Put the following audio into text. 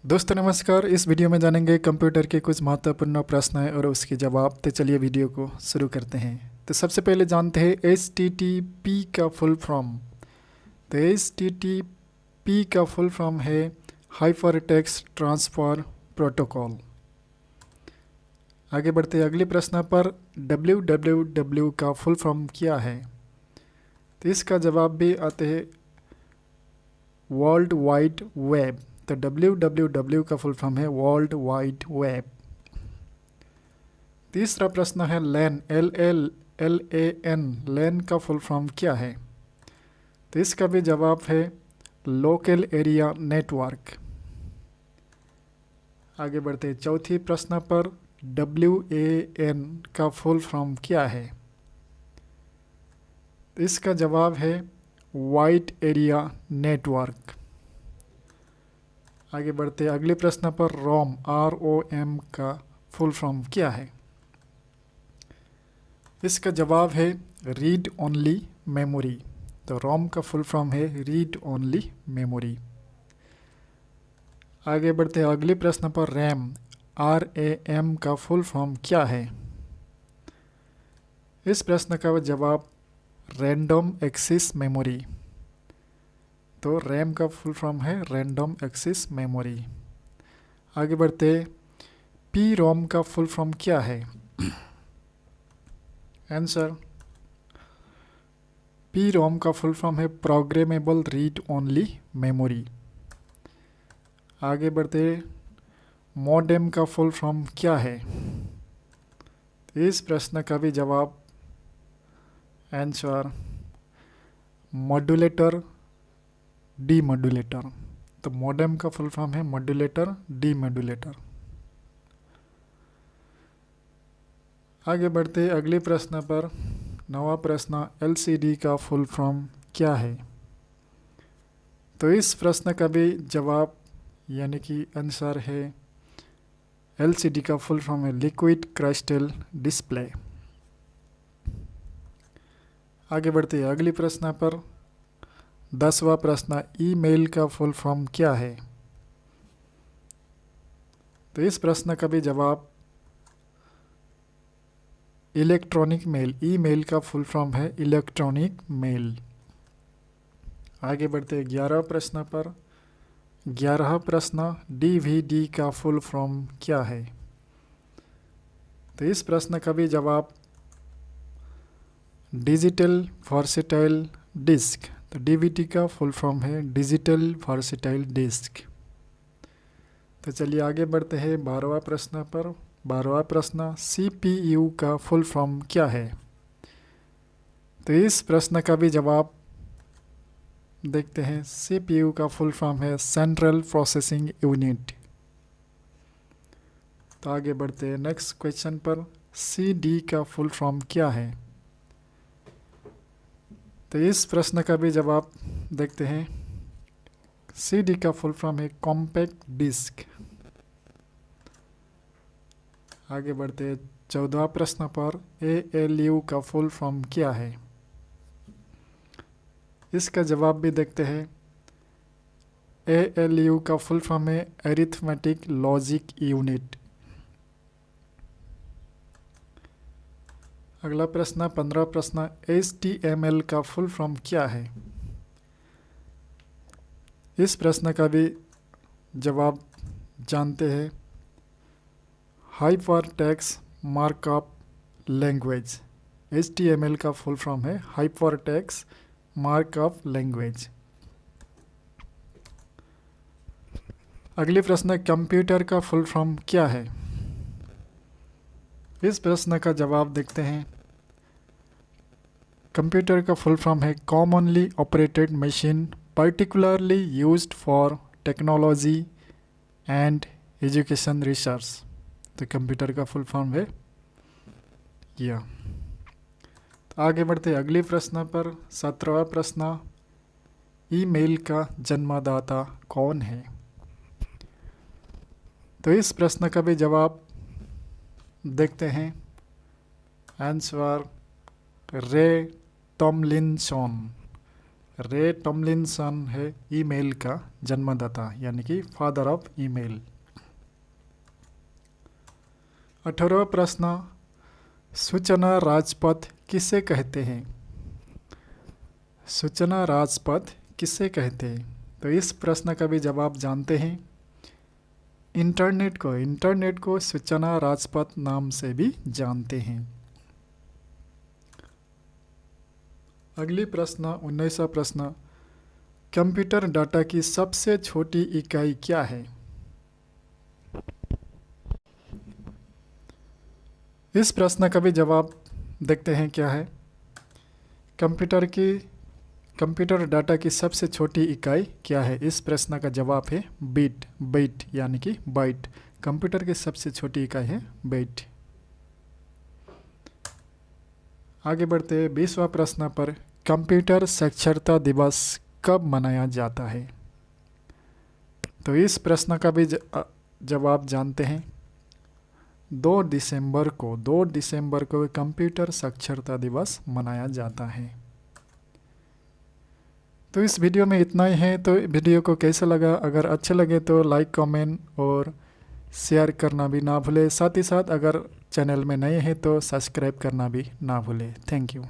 दोस्तों नमस्कार। इस वीडियो में जानेंगे कंप्यूटर के कुछ महत्वपूर्ण प्रश्न हैं और उसके जवाब। तो चलिए वीडियो को शुरू करते हैं। तो सबसे पहले जानते हैं HTTP का फुल फॉर्म। तो HTTP का फुल फॉर्म है हाइपर टेक्स्ट ट्रांसफ़र प्रोटोकॉल। आगे बढ़ते हैं अगले प्रश्न पर। www का फुल फॉर्म क्या है? तो इसका जवाब भी आते हैं वर्ल्ड वाइड वेब। तो www का फुल फॉर्म है वर्ल्ड वाइड वेब। तीसरा प्रश्न है लैन LAN लैन का फुल फॉर्म क्या है? तो इसका भी जवाब है लोकल एरिया नेटवर्क। आगे बढ़ते हैं चौथी प्रश्न पर। WAN का फुल फॉर्म क्या है? तो इसका जवाब है वाइड एरिया नेटवर्क। आगे बढ़ते हैं अगले प्रश्न पर। ROM का फुल फॉर्म क्या है? इसका जवाब है रीड ओनली मेमोरी। तो रोम का फुल फॉर्म है रीड ओनली मेमोरी। आगे बढ़ते हैं अगले प्रश्न पर। RAM का फुल फॉर्म क्या है? इस प्रश्न का जवाब रैंडम एक्सेस मेमोरी। तो रैम का फुल फॉर्म है रैंडम एक्सेस मेमोरी। आगे बढ़ते PROM का फुल फॉर्म क्या है? आंसर PROM का फुल फॉर्म है प्रोग्रामेबल रीड ओनली मेमोरी। आगे बढ़ते मॉडेम का फुल फॉर्म क्या है? इस प्रश्न का भी जवाब आंसर मॉड्यूलेटर डीमॉड्यूलेटर। तो मॉडेम का फुल फॉर्म है मॉड्यूलेटर डीमॉड्यूलेटर। आगे बढ़ते अगले प्रश्न पर। नवा प्रश्न LCD का फुल फॉर्म क्या है? तो इस प्रश्न का भी जवाब यानी कि आंसर है LCD का फुल फॉर्म है लिक्विड क्रिस्टल डिस्प्ले। आगे बढ़ते अगले प्रश्न पर। 10वां प्रश्न ईमेल का फुल फॉर्म क्या है? तो इस प्रश्न का भी जवाब इलेक्ट्रॉनिक मेल। ईमेल का फुल फॉर्म है इलेक्ट्रॉनिक मेल। आगे बढ़ते 11 प्रश्न पर। 11 प्रश्न DVD का फुल फॉर्म क्या है? तो इस प्रश्न का भी जवाब डिजिटल वर्सेटाइल डिस्क। तो DVD का फुल फॉर्म है डिजिटल वर्सेटाइल डिस्क। तो चलिए आगे बढ़ते हैं 12वां प्रश्न पर। 12वां प्रश्न CPU का फुल फॉर्म क्या है? तो इस प्रश्न का भी जवाब देखते हैं। CPU का फुल फॉर्म है सेंट्रल प्रोसेसिंग यूनिट। तो आगे बढ़ते हैं नेक्स्ट क्वेश्चन पर। CD का फुल फॉर्म क्या है? तो इस प्रश्न का भी जवाब देखते हैं। CD का फुल फॉर्म है कॉम्पैक्ट डिस्क। आगे बढ़ते हैं 14वां प्रश्न पर। ALU का फुल फॉर्म क्या है? इसका जवाब भी देखते हैं। ALU का फुल फॉर्म है अरिथमेटिक लॉजिक यूनिट। अगला प्रश्न 15वां प्रश्न HTML का फुल फॉर्म क्या है? इस प्रश्न का भी जवाब जानते हैं। Hypertext markup language. HTML का फुल फॉर्म है हाइपरटेक्स्ट मार्कअप लैंग्वेज। अगले प्रश्न कंप्यूटर का फुल फॉर्म क्या है? इस प्रश्न का जवाब देखते हैं। कंप्यूटर का फुल फॉर्म है commonly operated machine particularly used for technology and education research. तो कंप्यूटर का फुल फॉर्म है यह। तो आगे बढ़ते अगले प्रश्न पर। 17वां प्रश्न ईमेल का जन्मदाता कौन है? तो इस प्रश्न का भी जवाब देखते हैं। आंसर रे टॉमलिंसन। रे टॉमलिंसन है ईमेल का जन्मदाता यानी कि फादर ऑफ ईमेल। 18वां प्रश्न, सूचना राजपथ किसे कहते हैं? सूचना राजपथ किसे कहते हैं? तो इस प्रश्न का भी जवाब जानते हैं। इंटरनेट को सूचना राजपथ नाम से भी जानते हैं। अगली प्रश्न 19वां प्रश्न, कंप्यूटर डाटा की सबसे छोटी इकाई क्या है? इस प्रश्न का भी जवाब देखते हैं क्या है। कंप्यूटर डाटा की सबसे छोटी इकाई क्या है? इस प्रश्न का जवाब है बाइट यानी कि बाइट। कंप्यूटर की सबसे छोटी इकाई है बाइट। आगे बढ़ते हैं 20वां प्रश्न पर, कंप्यूटर साक्षरता दिवस कब मनाया जाता है? तो इस प्रश्न का भी जवाब जानते हैं। 2 दिसंबर को कंप्यूटर साक्षरता दिवस मनाया जाता है। तो इस वीडियो में इतना ही है। तो वीडियो को कैसा लगा? अगर अच्छे लगे तो लाइक, कमेंट और शेयर करना भी ना भूले। साथ ही साथ अगर चैनल में नए हैं तो सब्सक्राइब करना भी ना भूले। Thank you.